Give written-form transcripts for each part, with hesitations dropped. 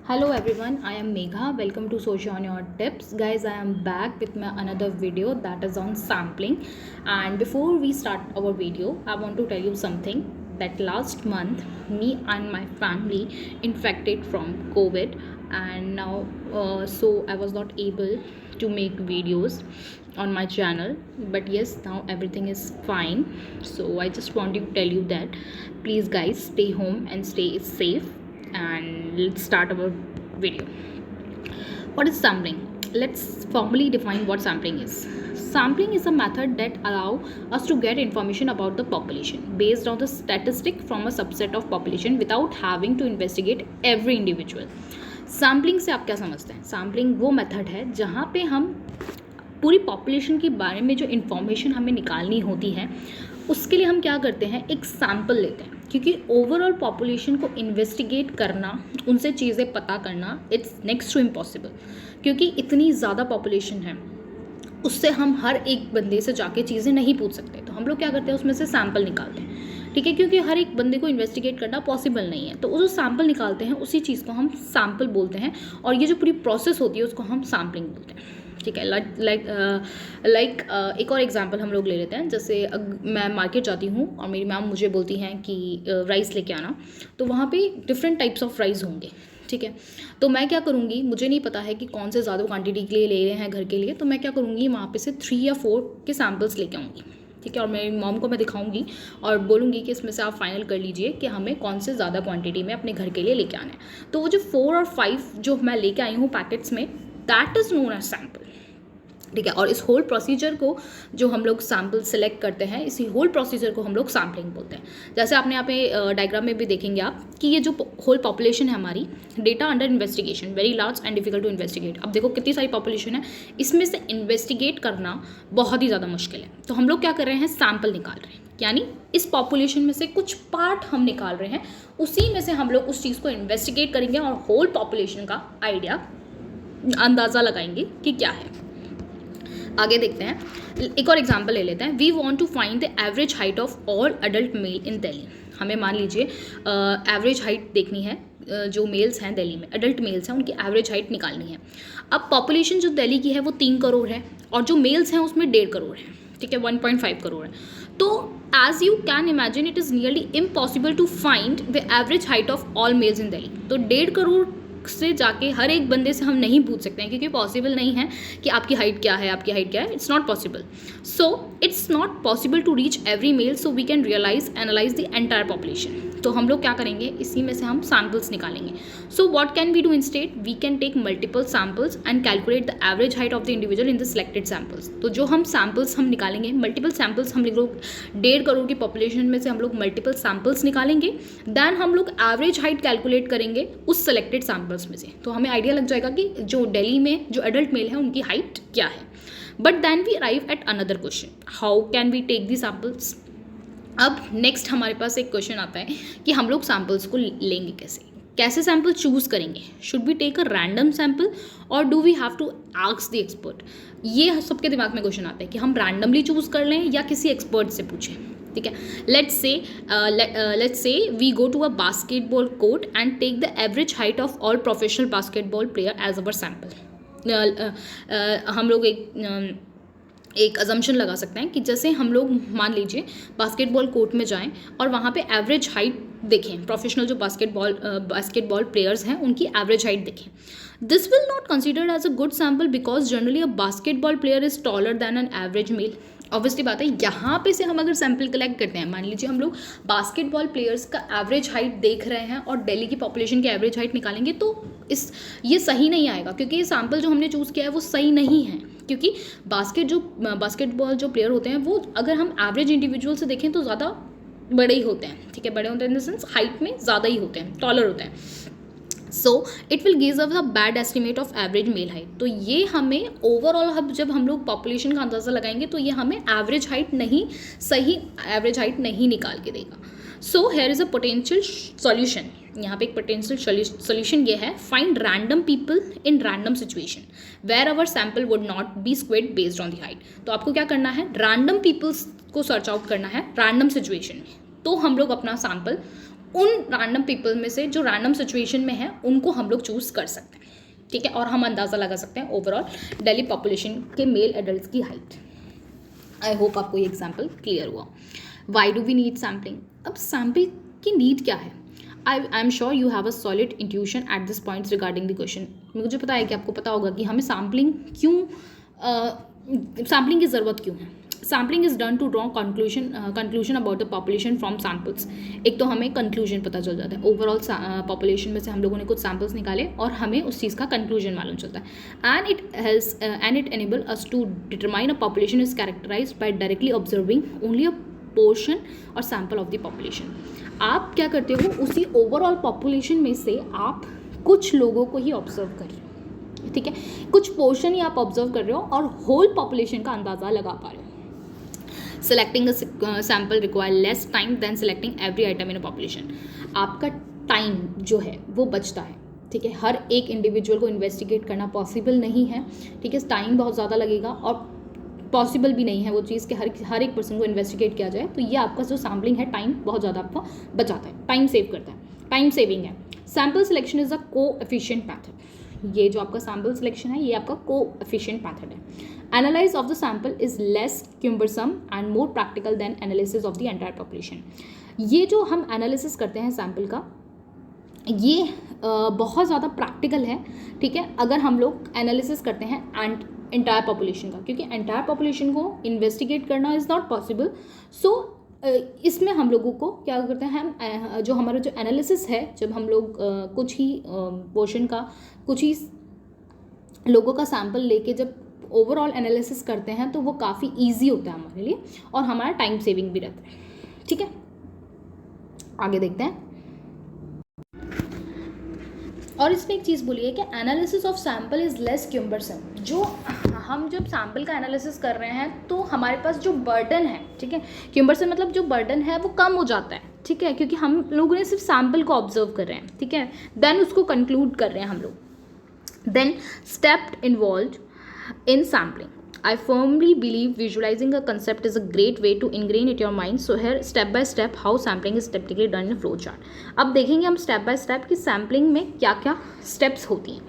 Hello everyone, I am Megha. Welcome to Social on Your Tips. Guys, I am back with my another video that is on sampling. And before we start our video, I want to tell you something that last month me and my family infected from COVID, and now so I was not able to make videos on my channel, but yes, now everything is fine. So I just want to tell you that please guys stay home and stay safe, and let's start our video. What is sampling? Let's formally define what sampling is. Sampling is a method that allow us to get information about the population based on the statistic from a subset of population without having to investigate every individual. Sampling से आप क्या समझते हैं? Sampling वो method है जहाँ पे हम पूरी पॉपुलेशन के बारे में जो इन्फॉर्मेशन हमें निकालनी होती है उसके लिए हम क्या करते हैं, एक सैम्पल लेते हैं, क्योंकि ओवरऑल पॉपुलेशन को इन्वेस्टिगेट करना, उनसे चीज़ें पता करना, इट्स नेक्स्ट टू इम्पॉसिबल, क्योंकि इतनी ज़्यादा पॉपुलेशन है, उससे हम हर एक बंदे से जाके चीज़ें नहीं पूछ सकते। तो हम लोग क्या करते हैं, उसमें से सैम्पल निकालते हैं, ठीक है, क्योंकि हर एक बंदे को इन्वेस्टिगेट करना पॉसिबल नहीं है। तो वो जो सैम्पल निकालते हैं उसी चीज़ को हम सैम्पल बोलते हैं, और ये जो पूरी प्रोसेस होती है उसको हम सैम्पलिंग बोलते हैं, ठीक है। लाइक एक और एग्जांपल हम लोग ले लेते हैं। जैसे मैं मार्केट जाती हूँ और मेरी मैम मुझे बोलती हैं कि राइस लेके आना, तो वहाँ पे डिफरेंट टाइप्स ऑफ राइस होंगे, ठीक है। तो मैं क्या करूँगी, मुझे नहीं पता है कि कौन से ज़्यादा क्वांटिटी के लिए ले रहे हैं घर के लिए, तो मैं क्या करूँगी, वहाँ पे से 3 या 4 के सैम्पल्स लेके आऊँगी, ठीक है, और मेरी मॉम को मैं दिखाऊंगी और बोलूँगी कि इसमें से आप फाइनल कर लीजिए कि हमें कौन से ज़्यादा क्वांटिटी में अपने घर के लिए लेके आना है। तो वो जो 4 और 5 जो मैं लेके आई हूँ पैकेट्स में, that is known as sample, ठीक है। और इस होल प्रोसीजर को जो हम लोग सैम्पल सेलेक्ट करते हैं, इसी होल प्रोसीजर को हम लोग सैम्पलिंग बोलते हैं। जैसे आपने यहाँ पे डायग्राम में भी देखेंगे आप कि ये जो होल पॉपुलेशन है हमारी, data under investigation, very large and difficult to investigate. अब देखो कितनी सारी पॉपुलेशन है, इसमें से इन्वेस्टिगेट करना बहुत ही ज़्यादा मुश्किल है। तो हम लोग क्या कर रहे हैं, सैम्पल निकाल रहे हैं, यानी इस पॉपुलेशन में से कुछ पार्ट हम निकाल रहे हैं, उसी में से हम लोग उस चीज़ को इन्वेस्टिगेट करेंगे और होल पॉपुलेशन का आइडिया, अंदाज़ा लगाएंगे कि क्या है। आगे देखते हैं, एक और एग्जांपल ले लेते हैं। We want to find the average height of all adult male in Delhi. हमें मान लीजिए एवरेज हाइट देखनी है, जो मेल्स हैं दिल्ली में, अडल्ट मेल्स हैं, उनकी एवरेज हाइट निकालनी है। अब पॉपुलेशन जो दिल्ली की है वो 3 करोड़ है, और जो मेल्स हैं उसमें 1.5 करोड़ है, ठीक है, 1.5 करोड़ है। तो as you can imagine it is nearly impossible to find the average height of all males in Delhi. तो 1.5 करोड़ से जाके हर एक बंदे से हम नहीं पूछ सकते हैं, क्योंकि पॉसिबल नहीं है कि आपकी हाइट क्या है, आपकी हाइट क्या है, it's not possible. So it's not possible to reach every male, so we can realise analyse the entire population. तो हम लोग क्या करेंगे, इसी में से हम सैम्पल्स निकालेंगे। So what can we do instead, we can take multiple samples and calculate the average height of the individual in the selected samples. तो जो हम सैम्पल्स हम निकालेंगे, मल्टीपल सैम्पल्स, हम लोग 1.5 करोड़ की पॉपुलेशन में से हम लोग मल्टीपल सैम्पल्स निकालेंगे, देन हम लोग एवरेज हाइट कैलकुलेट करेंगे उस सेलेक्टेड सैम्पल्स में से। तो हमें आइडिया लग जाएगा कि जो दिल्ली में जो एडल्ट मेल है उनकी हाइट क्या है। But then we arrive at another question, how can we take the samples. अब नेक्स्ट हमारे पास एक क्वेश्चन आता है कि हम लोग सैम्पल्स को लेंगे कैसे, कैसे सैम्पल चूज करेंगे। Should we take a random sample और do we have to ask the expert. ये सबके दिमाग में क्वेश्चन आता है कि हम रैंडमली चूज कर लें या किसी एक्सपर्ट से पूछें, ठीक है। Let's say we go to a basketball court and take the average height of all professional basketball player as our sample. हम लोग एक अजम्पशन लगा सकते हैं कि जैसे हम लोग मान लीजिए बास्केटबॉल कोर्ट में जाएं और वहाँ पे एवरेज हाइट देखें, प्रोफेशनल जो बास्केटबॉल प्लेयर्स हैं उनकी एवरेज हाइट देखें। This will not considered as a good sample because generally a basketball player is taller than an average male. Obviously बात है, यहाँ पे से हम अगर सैम्पल कलेक्ट करते हैं, मान लीजिए हम लोग बास्केटबॉल प्लेयर्स का एवरेज हाइट देख रहे हैं और दिल्ली की पॉपुलेशन की एवरेज हाइट निकालेंगे, तो ये सही नहीं आएगा, क्योंकि ये सैम्पल जो हमने चूज़ किया है वो सही नहीं है। क्योंकि बास्केटबॉल जो प्लेयर होते हैं वो अगर हम एवरेज इंडिविजुअल से देखें तो ज़्यादा बड़े ही होते हैं, ठीक है, बड़े होते हैं इन द सेंस हाइट में ज़्यादा ही होते हैं, टॉलर होते हैं। So it will give us a bad estimate of average male height. तो ये हमें ओवरऑल जब हम लोग पॉपुलेशन का अंदाज़ा लगाएंगे तो ये हमें एवरेज हाइट नहीं निकाल के देगा। So here is a potential solution. यहाँ पे एक पोटेंशियल सॉल्यूशन ये है, find random people in random situation where our sample would not be skewed based on the height. तो आपको क्या करना है, रैंडम पीपल्स को सर्च आउट करना है रैंडम सिचुएशन में, तो हम लोग अपना सैम्पल उन रैंडम पीपल में से जो रैंडम सिचुएशन में है उनको हम लोग चूज़ कर सकते हैं, ठीक है। और हम अंदाज़ा लगा सकते हैं ओवरऑल दिल्ली पॉपुलेशन के मेल एडल्ट की हाइट। आई होप आपको ये एग्जाम्पल क्लियर हुआ। Why do we need sampling? अब सैम्पल की नीड क्या है? I am sure you have a solid intuition at this points regarding the question. मुझे पता है कि आपको पता होगा कि हमें सैम्पलिंग की ज़रूरत क्यों है। Sampling is done to draw conclusion about the population from samples. एक तो हमें कंक्लूजन पता चल जाता है, ओवरऑल पॉपुलेशन में से हम लोगों ने कुछ सैम्पल्स निकाले और हमें उस चीज़ का कंक्लूजन मालूम चलता है। And it enable us to determine a population is characterised by directly observing only a portion और सैम्पल ऑफ द पॉपुलेशन। आप क्या करते हो, उसी ओवरऑल पॉपुलेशन में से आप कुछ लोगों को ही ऑब्जर्व कर रहे हो, ठीक है, कुछ पोर्शन ही आप ऑब्जर्व कर रहे हो और होल पॉपुलेशन का अंदाज़ा लगा पा रहे हो। Selecting a sample require less time than selecting every item in a population. आपका टाइम जो है वो बचता है, ठीक है। हर एक इंडिविजुअल को इन्वेस्टिगेट करना पॉसिबल नहीं है, ठीक है। टाइम बहुत ज़्यादा लगेगा और पॉसिबल भी नहीं है वो चीज़ कि हर एक पर्सन को इन्वेस्टिगेट किया जाए। तो ये आपका जो सैम्पलिंग है टाइम बहुत ज़्यादा आपको बचाता है, टाइम सेव करता है, टाइम सेविंग है। Sample selection is a coefficient method. ये जो आपका सैम्पल सिलेक्शन है ये आपका को-एफिशिएंट मैथड है। Analysis of the sample is less cumbersome and more practical than analysis of the entire population. ये जो हम एनालिसिस करते हैं सैम्पल का ये बहुत ज़्यादा प्रैक्टिकल है, ठीक है, अगर हम लोग एनालिसिस करते हैं एंटायर पॉपुलेशन का, क्योंकि एंटायर पॉपुलेशन को इन्वेस्टिगेट करना इज़ नॉट पॉसिबल। सो इसमें हम लोगों को क्या करते हैं, हम जो हमारा जो एनालिसिस है, जब हम लोग कुछ ही पोर्शन का कुछ ही लोगों का सैम्पल लेके जब ओवरऑल एनालिसिस करते हैं तो वो काफ़ी इजी होता है हमारे लिए और हमारा टाइम सेविंग भी रहता है, ठीक है। आगे देखते हैं। और इसमें एक चीज़ बोली है कि analysis of sample is less cumbersome. जो हम जब सैम्पल का एनालिसिस कर रहे हैं तो हमारे पास जो बर्डन है, ठीक है, क्यूम्बरसम मतलब जो बर्डन है वो कम हो जाता है, ठीक है, क्योंकि हम लोगों ने सिर्फ सैम्पल को ऑब्जर्व कर रहे हैं, ठीक है, देन उसको कंक्लूड कर रहे हैं हम लोग। Then step involve in sampling. I firmly believe visualizing a concept is a great way to ingrain it in your mind. So here step by step how sampling is typically done in a flow chart. अब देखेंगे हम step by step कि sampling में क्या क्या steps होती हैं।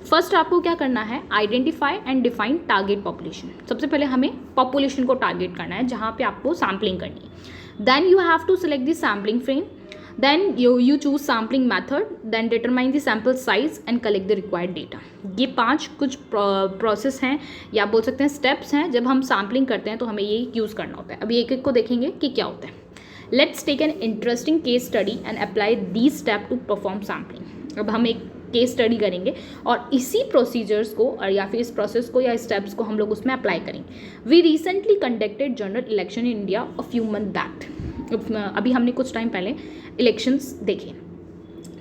First आपको क्या करना है, identify and define target population. सबसे पहले हमें पॉपुलेशन को टारगेट करना है जहाँ पे आपको सैम्पलिंग करनी है। Then you have to select the sampling frame, then you choose sampling method, then determine the sample size and collect the required data. ये 5 कुछ प्रोसेस हैं या बोल सकते हैं स्टेप्स हैं। जब हम सैम्पलिंग करते हैं तो हमें ये यूज़ करना होता है। अभी एक एक को देखेंगे कि क्या होता है। Let's take an interesting case study and apply the step to perform sampling. अब हम एक केस स्टडी करेंगे और इसी प्रोसीजर्स को और या फिर इस प्रोसेस को या स्टेप्स को हम लोग उसमें अप्लाई करेंगे। We recently conducted general election in India a few month back. अभी हमने कुछ टाइम पहले इलेक्शंस देखे,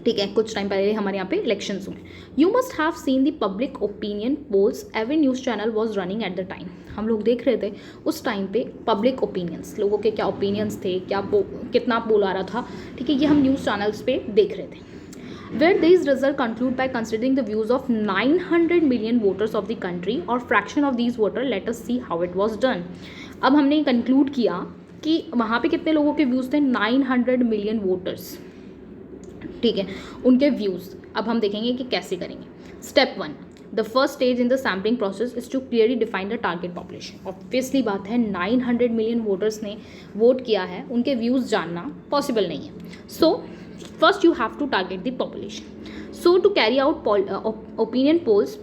ठीक है, कुछ टाइम पहले हमारे यहाँ पे इलेक्शंस हुए। You must have seen the public opinion polls, every news channel was running at the time. हम लोग देख रहे थे उस टाइम पे पब्लिक ओपिनियंस, लोगों के क्या ओपिनियंस थे, कितना पोल आ रहा था, ठीक है, ये हम न्यूज़ चैनल्स पे देख रहे थे। Where these results conclude by considering the views of 900 million voters of the country or fraction of these voters, let us see how it was done. अब हमने कंक्लूड किया कि वहाँ पे कितने लोगों के व्यूज़ थे, 900 मिलियन वोटर्स, ठीक है, उनके व्यूज़। अब हम देखेंगे कि कैसे करेंगे। Step 1, the first stage in the sampling process is to clearly define the target population. Obviously बात है 900 मिलियन वोटर्स ने वोट किया है, उनके व्यूज़ जानना पॉसिबल नहीं है। सो first you have to target the population. So to carry out opinion polls,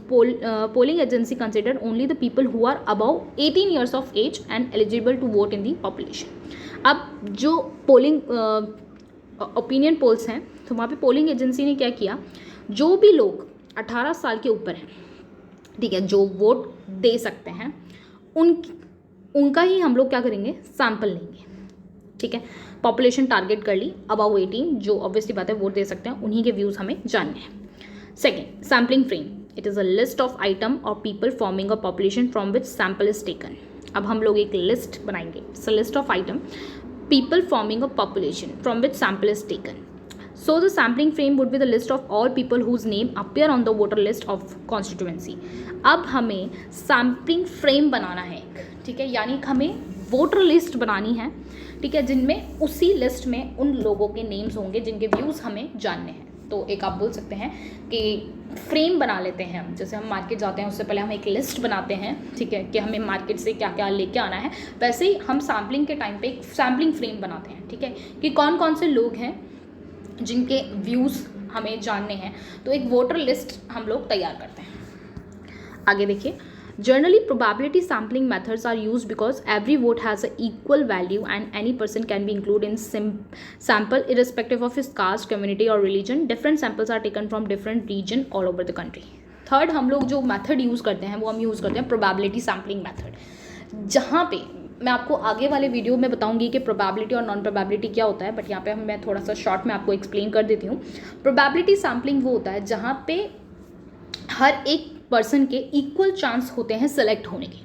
polling agency consider only the people who are above 18 years of age and eligible to vote in the population. अब जो polling opinion polls हैं तो वहाँ पे polling agency ने क्या किया, जो भी लोग 18 साल के ऊपर हैं, ठीक है, जो वोट दे सकते हैं उनका ही हम लोग क्या करेंगे, सैंपल लेंगे, ठीक है। पॉपुलेशन टारगेट कर ली अबाउ 18, जो ऑब्वियसली बात है वोट दे सकते हैं, उन्हीं के व्यूज़ हमें जानने हैं। Second, sampling frame, it is a list of item और people forming a population from which sample is taken. अब हम लोग एक लिस्ट बनाएंगे, it's a list of item people forming a population from which sample is taken. So the sampling frame would be the list of all people whose name appear on the voter list of constituency. अब हमें sampling frame बनाना है एक, ठीक है, यानी हमें voter list बनानी है, ठीक है, जिनमें उसी लिस्ट में उन लोगों के नेम्स होंगे जिनके व्यूज़ हमें जानने हैं। तो एक आप बोल सकते हैं कि फ्रेम बना लेते हैं हम, जैसे हम मार्केट जाते हैं उससे पहले हम एक लिस्ट बनाते हैं, ठीक है, कि हमें मार्केट से क्या क्या लेके आना है, वैसे ही हम सैम्पलिंग के टाइम पे एक सैम्पलिंग फ्रेम बनाते हैं, ठीक है, कि कौन कौन से लोग हैं जिनके व्यूज़ हमें जानने हैं। तो एक वोटर लिस्ट हम लोग तैयार करते हैं। आगे देखिए, Generally, probability sampling methods are used because every vote has an equal value and any person can be included in sample irrespective of his caste, community or religion. Different samples are taken from different region all over the country. Third हम लोग जो method use करते हैं वो हम use करते हैं probability sampling method, जहाँ पे मैं आपको आगे वाले वीडियो में बताऊंगी कि प्रोबेबिलिटी और नॉन प्रोबेबिलिटी क्या होता है, बट यहाँ पे मैं थोड़ा सा शॉर्ट में आपको एक्सप्लेन कर देती हूँ। प्रोबेबिलिटी सैम्पलिंग वो होता है जहाँ पे हर एक पर्सन के इक्वल चांस होते हैं सेलेक्ट होने के,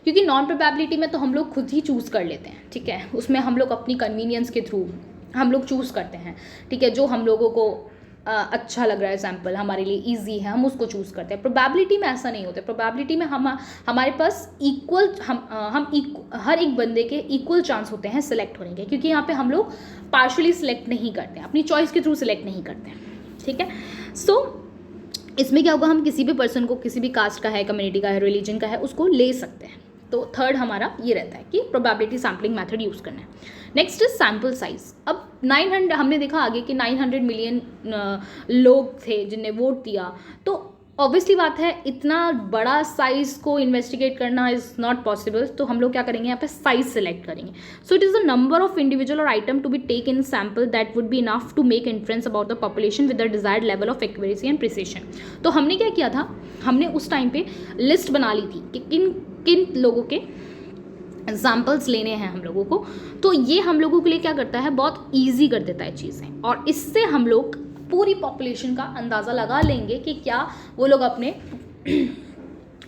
क्योंकि नॉन प्रोबेबिलिटी में तो हम लोग खुद ही चूज़ कर लेते हैं, ठीक है, उसमें हम लोग अपनी कन्वीनियंस के थ्रू हम लोग चूज़ करते हैं, ठीक है, जो हम लोगों को अच्छा लग रहा है, सैम्पल हमारे लिए इजी है, हम उसको चूज़ करते हैं। प्रोबेबिलिटी में ऐसा नहीं होता है। प्रोबेबिलिटी में हमारे पास इक्वल हर एक बंदे के इक्वल चांस होते हैं सेलेक्ट होने के, क्योंकि यहाँ पे हम लोग पार्शली सिलेक्ट नहीं करते हैं, अपनी चॉइस के थ्रू सिलेक्ट नहीं करते हैं, ठीक है। सो इसमें क्या होगा, हम किसी भी पर्सन को, किसी भी कास्ट का है, कम्युनिटी का है, रिलीजन का है, उसको ले सकते हैं। तो थर्ड हमारा ये रहता है कि प्रोबेबिलिटी सैम्पलिंग मेथड यूज़ करना है। Next is sample size. अब 900 हमने देखा आगे कि 900 मिलियन लोग थे जिनने वोट दिया, तो ऑब्वियसली बात है इतना बड़ा साइज़ को इन्वेस्टिगेट करना इज़ नॉट पॉसिबल। तो हम लोग क्या करेंगे, यहाँ पे साइज सेलेक्ट करेंगे। So it is the number of individual और item to be take in sample that would be enough to make influence about the population with the desired level of accuracy and precision. तो हमने क्या किया था, हमने उस time पे list बना ली थी कि किन किन लोगों के एग्जाम्पल्स लेने हैं हम लोगों को। तो ये हम लोगों के लिए क्या करता है, बहुत ईजी कर देता है चीज़ें, और इससे हम लोग पूरी पॉपुलेशन का अंदाज़ा लगा लेंगे कि क्या वो लोग अपने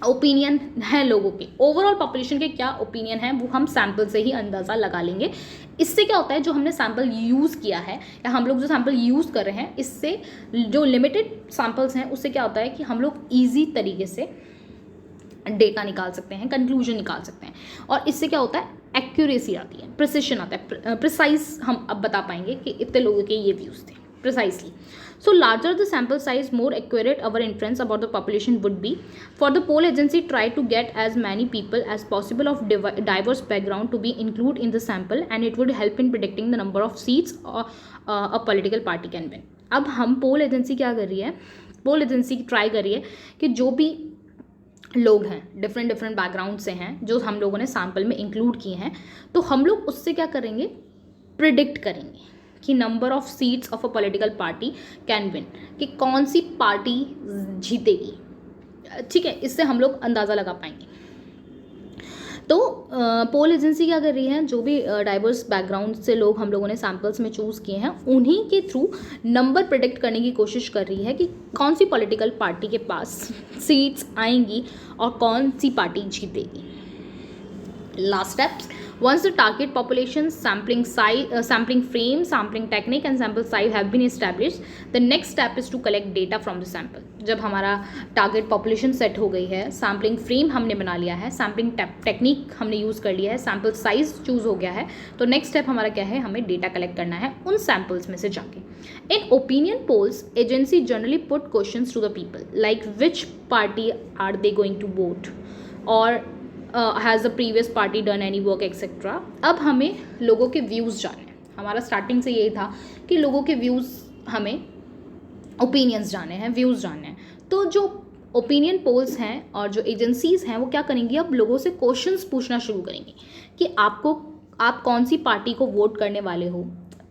ओपिनियन हैं लोगों के, ओवरऑल पॉपुलेशन के क्या ओपिनियन हैं, वो हम सैम्पल से ही अंदाज़ा लगा लेंगे। इससे क्या होता है, जो हमने सैम्पल यूज़ किया है या हम लोग जो सैम्पल यूज़ कर रहे हैं, इससे जो लिमिटेड सैम्पल्स हैं उससे क्या होता है कि हम लोग ईजी तरीके से डेटा निकाल सकते हैं, कंक्लूजन निकाल सकते हैं, और इससे क्या होता है, एक्यूरेसी आती है, प्रिसिशन आता है, प्रिसाइज हम अब बता पाएंगे कि इतने लोगों के ये व्यूज़ थे precisely. So larger the sample size, more accurate our inference about the population would be. For the poll agency, try to get as many people as possible of diverse background to be included in the sample, and it would help in predicting the number of seats a political party can win. अब हम पोल agency क्या कर रही है, पोल agency try कर रही है कि जो भी लोग हैं डिफरेंट बैकग्राउंड से हैं, जो हम लोगों ने सैम्पल में इंक्लूड किए हैं, तो हम लोग उससे क्या करेंगे, प्रिडिक्ट करेंगे कि number of seats of a political party can win, कि कौन सी पार्टी जीतेगी, ठीक है, इससे हम लोग अंदाज़ा लगा पाएंगे। तो पोल एजेंसी क्या कर रही है, जो भी डाइवर्स बैकग्राउंड से लोग हम लोगों ने सैम्पल्स में चूज़ किए हैं, उन्हीं के थ्रू नंबर प्रेडिक्ट करने की कोशिश कर रही है कि कौन सी पॉलिटिकल पार्टी के पास सीट्स आएंगी और कौन सी पार्टी जीतेगी। Last steps: once the target population, sampling size, sampling frame, sampling technique and sample size have been established, the next step is to collect data from the sample. जब हमारा target population set हो गई है, sampling frame हमने बना लिया है, sampling technique हमने यूज़ कर लिया है, सैम्पल साइज चूज़ हो गया है, तो नेक्स्ट स्टेप हमारा क्या है, हमें डेटा कलेक्ट करना है उन सैम्पल्स में से जाके। In opinion polls agency generally put questions to the people like which party are they going to vote, और has the previous party done any work etcetera. अब हमें लोगों के व्यूज़ जानने हैं, हमारा स्टार्टिंग से यही था कि लोगों के व्यूज़, हमें ओपिनियंस जानने हैं, व्यूज़ जानने हैं। तो जो ओपिनियन पोल्स हैं और जो एजेंसीज़ हैं वो क्या करेंगी, अब लोगों से क्वेश्चंस पूछना शुरू करेंगी कि आप कौन सी पार्टी को वोट करने वाले हो,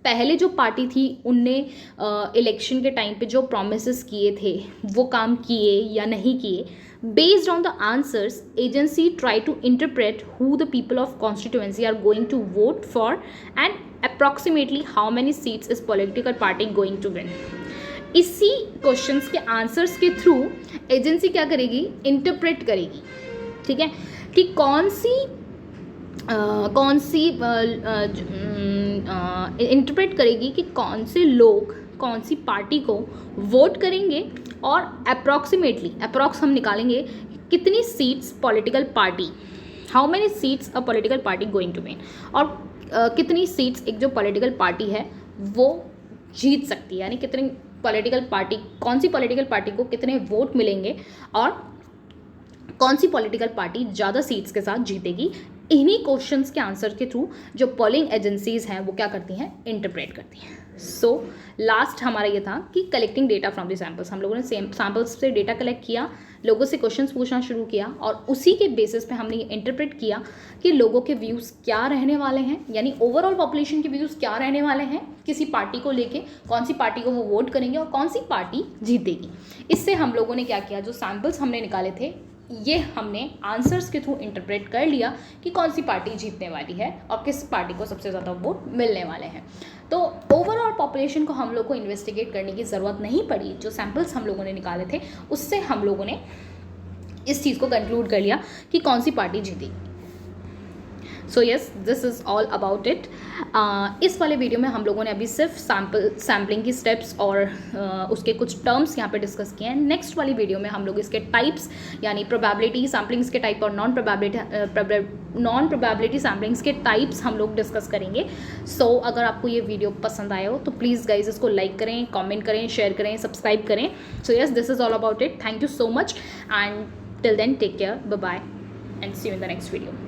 पहले जो पार्टी थी उनने इलेक्शन के टाइम पे जो प्रोमिसेस किए थे वो काम किए या नहीं किए। Based on the answers, agency try to interpret who the people of constituency are going to vote for and approximately how many seats is political party going to win. इसी क्वेश्चंस के आंसर्स के through agency क्या करेगी, interpret करेगी, ठीक है, कि कौन सी इंटरप्रेट करेगी कि कौन से लोग कौन सी पार्टी को वोट करेंगे, और अप्रॉक्स हम निकालेंगे कितनी seats political party, how many seats a political party going to win, और कितनी सीट्स एक जो पॉलिटिकल पार्टी है वो जीत सकती है, यानी कितनी पॉलिटिकल पार्टी, कौन सी पॉलिटिकल पार्टी को कितने वोट मिलेंगे और कौन सी पॉलिटिकल पार्टी ज़्यादा सीट्स के साथ जीतेगी। इन्हीं क्वेश्चंस के आंसर के थ्रू जो पोलिंग एजेंसीज हैं वो क्या करती हैं, इंटरप्रेट करती हैं। सो लास्ट हमारा ये था कि collecting data from the samples, हम लोगों ने सैम्पल्स से डेटा कलेक्ट किया, लोगों से क्वेश्चंस पूछना शुरू किया और उसी के बेसिस पे हमने इंटरप्रेट किया कि लोगों के व्यूज़ क्या रहने वाले हैं, यानी ओवरऑल पॉपुलेशन के व्यूज़ क्या रहने वाले हैं किसी पार्टी को लेके, कौन सी पार्टी को वो वोट करेंगे और कौन सी पार्टी जीतेगी। इससे हम लोगों ने क्या किया, जो सैम्पल्स हमने निकाले थे ये हमने आंसर्स के थ्रू इंटरप्रेट कर लिया कि कौन सी पार्टी जीतने वाली है और किस पार्टी को सबसे ज़्यादा वोट मिलने वाले हैं। तो ओवरऑल पॉपुलेशन को हम लोग को इन्वेस्टिगेट करने की ज़रूरत नहीं पड़ी, जो सैम्पल्स हम लोगों ने निकाले थे उससे हम लोगों ने इस चीज़ को कंक्लूड कर लिया कि कौन सी पार्टी जीती। सो yes, this is all about it. इस वाले वीडियो में हम लोगों ने अभी सिर्फ सैम्पलिंग की स्टेप्स और उसके कुछ टर्म्स यहाँ पे डिस्कस किए हैं। नेक्स्ट वाली वीडियो में हम लोग इसके टाइप्स यानी प्रोबेबिलिटी सैम्पलिंग्स के टाइप और नॉन प्रोबेबिलिटी सैम्पलिंग्स के टाइप्स हम लोग डिस्कस करेंगे। सो अगर आपको ये वीडियो पसंद आया हो तो प्लीज़ गाइज इसको लाइक करें, कॉमेंट करें, शेयर करें, सब्सक्राइब करें। So yes, this is all about it. Thank you so much and till then take care, bye bye and see you in the next video.